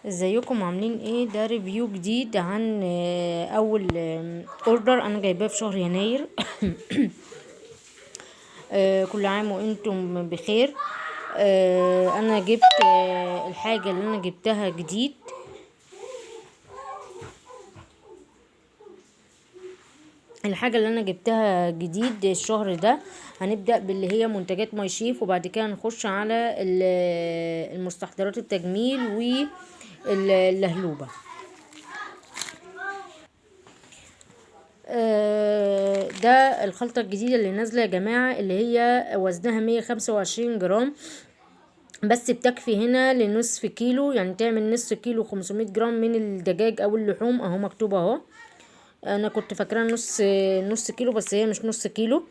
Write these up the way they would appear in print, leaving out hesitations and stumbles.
ازيكم عاملين ايه؟ ده ريفيو جديد عن اول اوردر انا جايباه في شهر يناير. كل عام وانتم بخير. انا جبت الحاجة اللي انا جبتها جديد. الشهر ده هنبدأ باللي هي منتجات ماي شيف، وبعد كده نخش على المستحضرات التجميل واللهلوبة. ده الخلطة الجديدة اللي نازلة يا جماعة، اللي هي وزنها 125 جرام بس، بتكفي هنا لنصف كيلو، يعني تعمل نصف كيلو 500 جرام من الدجاج او اللحوم، اهو مكتوب اهو. انا كنت فاكراه نص كيلو، بس هي مش نص كيلو.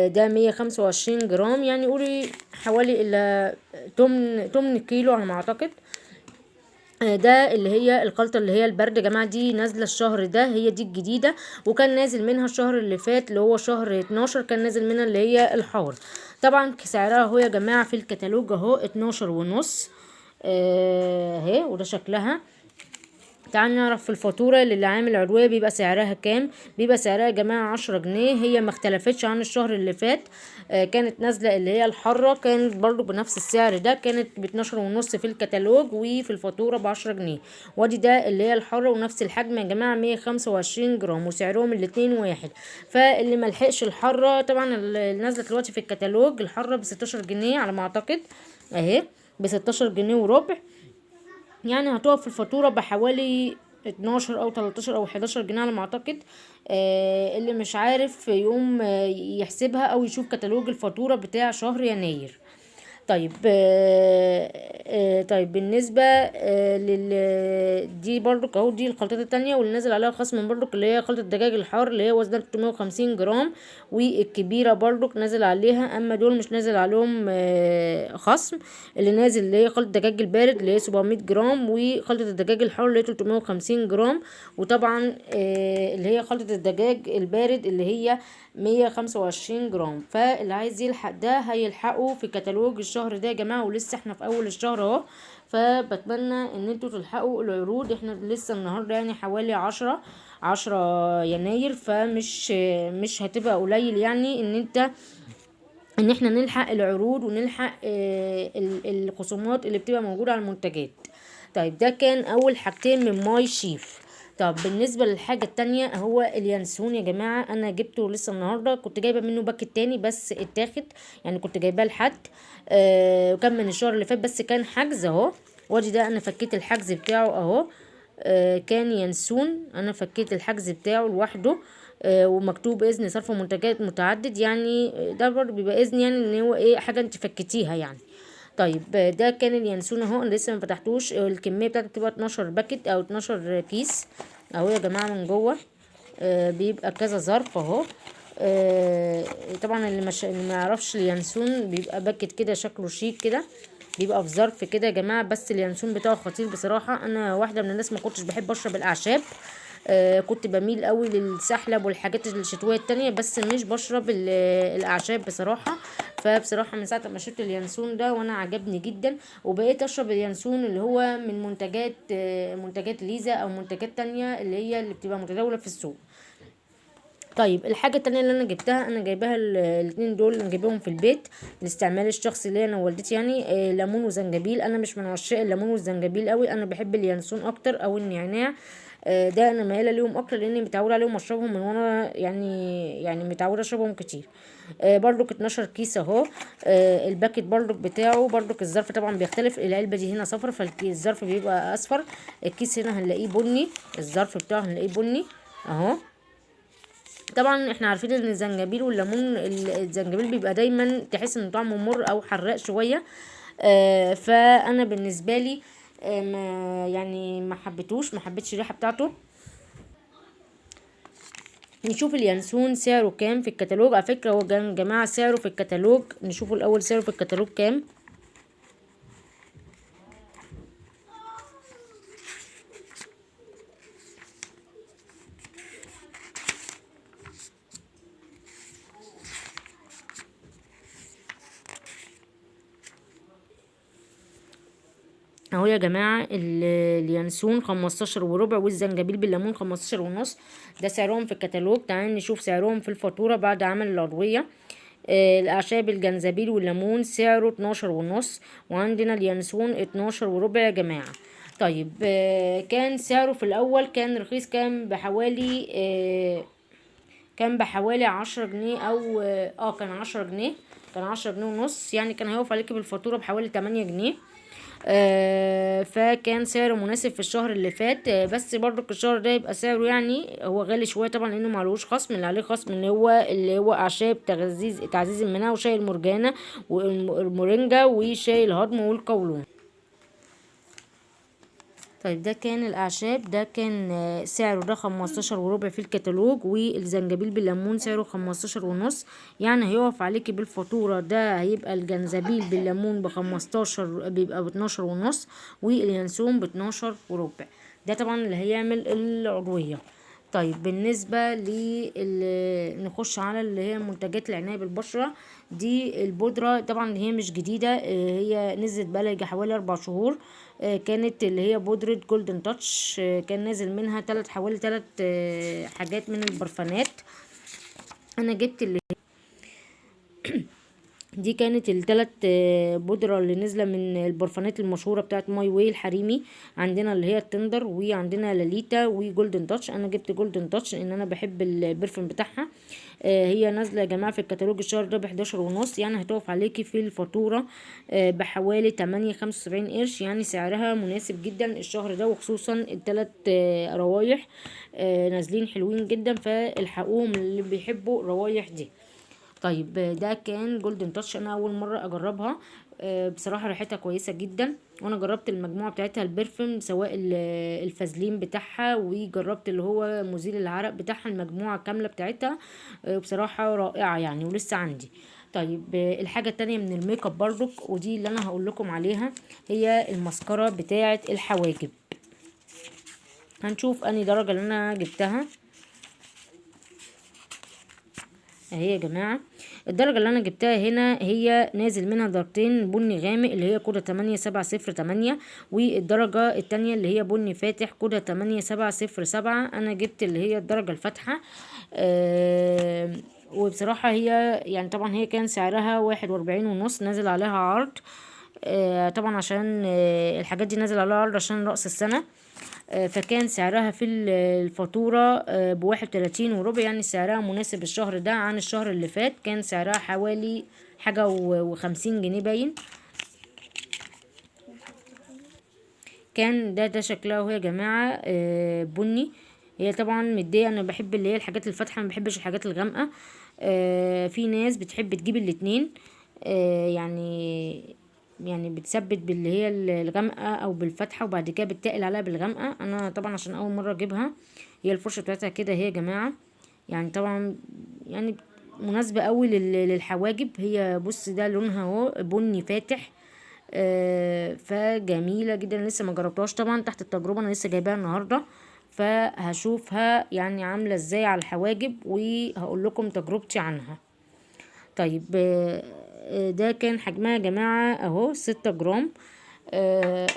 ده 125 جرام، يعني قولي حوالي الى تمن كيلو على ما اعتقد. ده اللي هي الخلطة اللي هي البرد يا جماعة، دي نازلة الشهر ده، هي دي الجديدة، وكان نازل منها الشهر اللي فات اللي هو شهر 12 كان نازل منها اللي هي الحار. طبعا سعرها اهو يا جماعة في الكتالوج اهو 12 ونص. اهي وده شكلها. تعالوا نعرف في الفاتورة اللي عامل عضوية بيبقى سعرها كام. بيبقى سعرها يا جماعة 10 جنيه، هي ما اختلفتش عن الشهر اللي فات. كانت نازلة اللي هي الحرة، كانت برضو بنفس السعر ده، كانت ب12 ونص في الكتالوج، وفي الفاتورة ب10 جنيه. وادي ده اللي هي الحرة، ونفس الحجم يا جماعة 125 جرام، وسعرهم الاتنين واحد. فاللي ملحقش الحرة، طبعا اللي نازلة دلوقتي في الكتالوج الحرة ب16 جنيه على ما اعتقد، اهي ب16 جنيه وربع. يعني هتقف في الفاتورة بحوالي 12 او 13 او 11 جنيه على ما اعتقد. اللي مش عارف يقوم يحسبها او يشوف كتالوج الفاتورة بتاع شهر يناير. طيب طيب بالنسبة دي برضو اهو، دي الخلطات التانية واللي نازل عليها خصم من برضو، اللي هي خلطة الدجاج الحار اللي هي وزنها 350 جرام، والكبيرة برضو نازل عليها، اما دول مش نازل عليهم خصم. اللي نازل اللي هي خلطة الدجاج البارد اللي هي 700 جرام، وخلطة الدجاج الحار اللي هي 350 جرام. وطبعا اللي هي خلطة الدجاج البارد اللي هي 125 جرام. فاللي عايز يلحق ده هيلحقه في كتالوج الشهر ده يا جماعة، ولسه احنا في اول الشهر اهو. فبتمنى ان انتوا تلحقوا العروض، احنا لسه النهاردة يعني حوالي 10 يناير، فمش مش هتبقى قليل يعني ان احنا نلحق العروض ونلحق الخصومات اللي بتبقى موجودة على المنتجات. طيب ده كان اول حاجتين من ماي شيف. طب بالنسبة للحاجة التانية هو اليانسون يا جماعة، انا جبته لسه النهاردة، كنت جايبة منه باكت تاني بس اتاخد، يعني كنت جايباه لحد وكان من الشهر اللي فات، بس كان حجز اهو. وادي ده انا فكيت الحجز بتاعه اهو. كان ينسون، انا فكيت الحجز بتاعه لوحده. ومكتوب اذن صرف منتجات متعدد، يعني ده برضه بيبقى اذن، يعني ان هو ايه حاجه انت فكتيها يعني. طيب ده كان اليانسون اهو، انا لسه ما فتحتوش. الكميه بتاعته بتبقى 12 باكت او 12 كيس اهو يا جماعه من جوه. بيبقى كذا ظرف اهو. آه طبعا اللي ما يعرفش اليانسون بيبقى باكت كده شكله شيك كده، بيبقى في ظرف كده يا جماعه. بس اليانسون بتاعه خطير بصراحه، انا واحده من الناس ما كنتش بحب اشرب الاعشاب. كنت بميل قوي للسحلب والحاجات الشتويه التانية، بس مش بشرب الاعشاب بصراحه. فبصراحه من ساعه ما شربت اليانسون ده وانا عجبني جدا، وبقيت اشرب اليانسون اللي هو من منتجات ليزا او منتجات تانية اللي هي اللي بتبقى متداوله في السوق. طيب الحاجة التانية اللي انا جبتها، انا جايباها الاتنين دول انا جايبهم في البيت الاستعمال الشخصي ليا انا ووالدتي، يعني ليمون وزنجبيل. انا مش من عشاق الليمون والزنجبيل قوي، انا بحب اليانسون اكتر او النعناع. ده انا مايله ليهم اكتر لاني متعوده عليهم اشربهم من وانا يعني متعوده اشربهم كتير. برضك 12 كيس اهو. الباكت برضك بتاعه، برضك الظرف طبعا بيختلف، العلبه دي هنا صفر فالظرف بيبقى اصفر، الكيس هنا هنلاقيه بني، الظرف بتاعه هنلاقيه بني اهو. طبعا احنا عارفين ان الزنجبيل والليمون، الزنجبيل بيبقى دايما تحس ان طعمه مر او حراق شويه. فانا بالنسبه لي ما يعني ما حبيتش الريحه بتاعته. نشوف اليانسون سعره كام في الكتالوج، على فكره هو جماعه سعره في الكتالوج، نشوفوا الاول سعره في الكتالوج كام. اهو يا جماعة اليانسون 15 وربع، والزنجبيل بالليمون 15 ونص. ده سعرهم في الكتالوج. تعالوا نشوف سعرهم في الفاتورة بعد عمل العضوية. الأعشاب الجنزبيل والليمون سعره 12 ونص، وعندنا اليانسون 12 وربع يا جماعة. طيب كان سعره في الأول كان رخيص، كان بحوالي 10 جنيه، أو كان 10 جنيه، كان 10 جنيه ونص، يعني كان هيقف عليكي بالفاتورة بحوالي 8 جنيه. فكان سعره مناسب في الشهر اللي فات. بس برضو الشهر ده يبقى سعره يعني هو غالي شويه طبعا، لانه معلوش خصم. اللي عليه خصم اللي هو اعشاب تعزيز المناعه، وشاي المرجانه والمورينجا وشاي الهضم والقولون. طيب ده كان الأعشاب، ده كان سعره ده 15 وربع في الكتالوج، والزنجبيل بالليمون سعره 15 ونص. يعني هيقف عليكي بالفاتورة ده هيبقى الجنزبيل بالليمون ب15 بيبقى ب12 ونص، واليانسون ب12 وربع. ده طبعا اللي هيعمل العضوية. طيب بالنسبة نخش على اللي هي منتجات العناية بالبشرة. دي البودرة طبعا هي مش جديدة، هي نزلت بقالها حوالي 4 شهور. كانت اللي هي بودرة جولدن تاتش، كان نازل منها حوالي 3 حاجات من البرفانات. انا جبت اللي دي كانت الثلاث بودرة اللي نازلة من البرفانات المشهورة بتاعت ماي واي الحريمي. عندنا اللي هي التندر، وعندنا لاليتا، وجولدن تاتش. انا جبت جولدن تاتش لان انا بحب البرفان بتاعها. هي نازلة يا جماعة في الكتالوج الشهر ده ب11 ونص، يعني هتقف عليكي في الفاتورة بحوالي 8.75 قرش. يعني سعرها مناسب جدا الشهر ده، وخصوصا الثلاث روايح نازلين حلوين جدا، فالحقوهم اللي بيحبوا الروايح دي. طيب ده كان جولدن تاتش. انا اول مره اجربها، بصراحه ريحتها كويسه جدا، وانا جربت المجموعه بتاعتها البرفيوم، سواء الفازلين بتاعها، وجربت اللي هو مزيل العرق بتاعها، المجموعه كامله بتاعتها بصراحه رائعه يعني، ولسه عندي. طيب الحاجه التانية من الميك اب برضك، ودي اللي انا هقول لكم عليها، هي المسكره بتاعه الحواجب. هنشوف اني درجه اللي انا جبتها اهي يا جماعة. الدرجة اللي انا جبتها هنا هي نازل منها درجتين بني غامق اللي هي كودة 8708، والدرجة التانية اللي هي بني فاتح كودة 8707. انا جبت اللي هي الدرجة الفاتحة. وبصراحة هي يعني طبعا هي كان سعرها 41 ونص، نازل عليها عرض. طبعا عشان الحاجات دي نازل عليها عرض عشان رأس السنة. فكان سعرها في الفاتورة ب31 وربع، يعني سعرها مناسب الشهر ده عن الشهر اللي فات. كان سعرها حوالي حاجة و50 جنيه باين. كان ده شكلها وهي يا جماعة بني. هي طبعا مديه، انا بحب اللي هي الحاجات الفاتحة، ما بحبش الحاجات الغامقة. في ناس بتحب تجيب الاتنين، يعني بتثبت باللي هي الغامقه او بالفتحه، وبعد كده بتتقل عليها بالغامقه. انا طبعا عشان اول مره اجيبها، هي الفرشه بتاعتها كده هي يا جماعه، يعني طبعا يعني مناسبه قوي للحواجب. هي بص ده لونها اهو بني فاتح، فجميله جدا. لسه ما جربتهاش طبعا، تحت التجربه، انا لسه جايباها النهارده، فهشوفها يعني عامله ازاي على الحواجب، وهقول لكم تجربتي عنها. طيب ده كان حجمها يا جماعة اهو 6 جرام.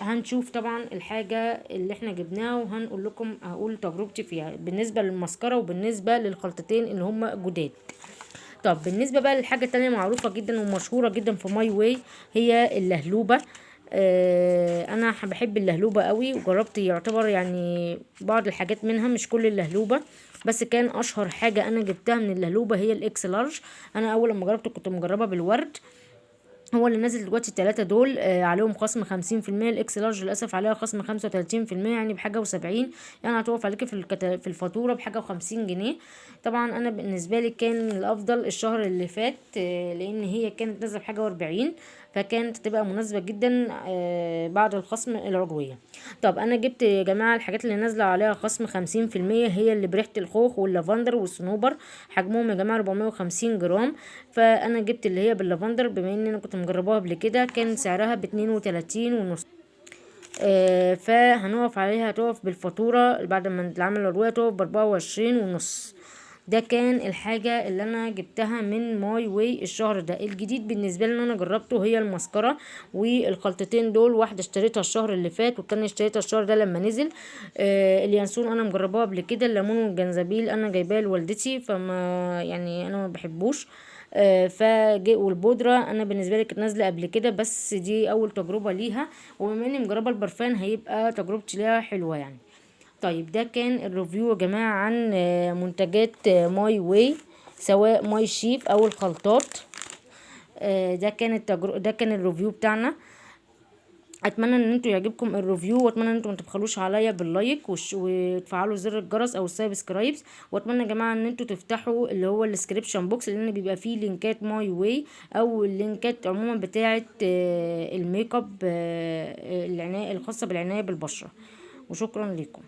هنشوف طبعا الحاجة اللي احنا جبناها، وهنقول لكم هقول تجربتي فيها بالنسبة للمسكرة وبالنسبة للخلطتين اللي هما جداد. طب بالنسبة بقى للحاجة التانية معروفة جدا ومشهورة جدا في ماي واي، هي اللهلوبة. انا بحب اللهلوبة قوي، وجربت يعتبر يعني بعض الحاجات منها، مش كل اللهلوبة، بس كان اشهر حاجة انا جبتها من اللهلوبة هي الاكس لارج. انا اول لما جربته كنت مجربة بالورد، هو اللي نازل دلوقتي التلاتة دول عليهم خصم 50%. الاكس لارج للاسف عليها خصم 35%، يعني بحاجة و70، يعني هتوقف عليكي في الفاتورة بحاجة و50 جنيه. طبعا انا بالنسبة لي كان الافضل الشهر اللي فات، لان هي كانت نازلة بحاجة و40، فكانت تبقى مناسبة جدا بعد الخصم العضوية. طب انا جبت يا جماعة الحاجات اللي نازلة عليها خصم 50%، هي اللي بريحة الخوخ واللافندر والصنوبر. حجمهم يا جماعة 450 جرام. فانا جبت اللي هي باللافندر، بما ان انا كنت مجرباها قبل كده، كان سعرها ب32 ونص. فهنقف عليها، هتقف بالفاتورة بعد ما نتعمل العضوية تقف ب24 ونص. ده كان الحاجة اللي انا جبتها من ماي واي الشهر ده. الجديد بالنسبة لي اللي انا جربته هي الماسكارا والخلطتين دول، واحدة اشتريتها الشهر اللي فات والتانية اشتريتها الشهر ده لما نزل. اليانسون انا مجرباه قبل كده، الليمون والجنزبيل انا جايباه لوالدتي، فما يعني انا ما بحبوش. فجي والبودرة انا بالنسبة لي كانت نازلة قبل كده، بس دي اول تجربة ليها، وبما اني مجربة البرفان هيبقى تجربتي ليها حلوة يعني. طيب ده كان الريفيو يا جماعة عن منتجات ماي واي، سواء ماي شيف او الخلطات. ده كان الريفيو بتاعنا. اتمنى ان انتوا يعجبكم الريفيو، واتمنى ان انتوا ما تبخلوش عليا باللايك وتفعلوا زر الجرس او السبسكرايبس. واتمنى يا جماعه ان انتوا تفتحوا اللي هو الديسكريبشن بوكس، لان بيبقى فيه لينكات ماي واي او اللينكات عموما بتاعه الميك اب، العنايه الخاصه بالعنايه بالبشره. وشكرا لكم.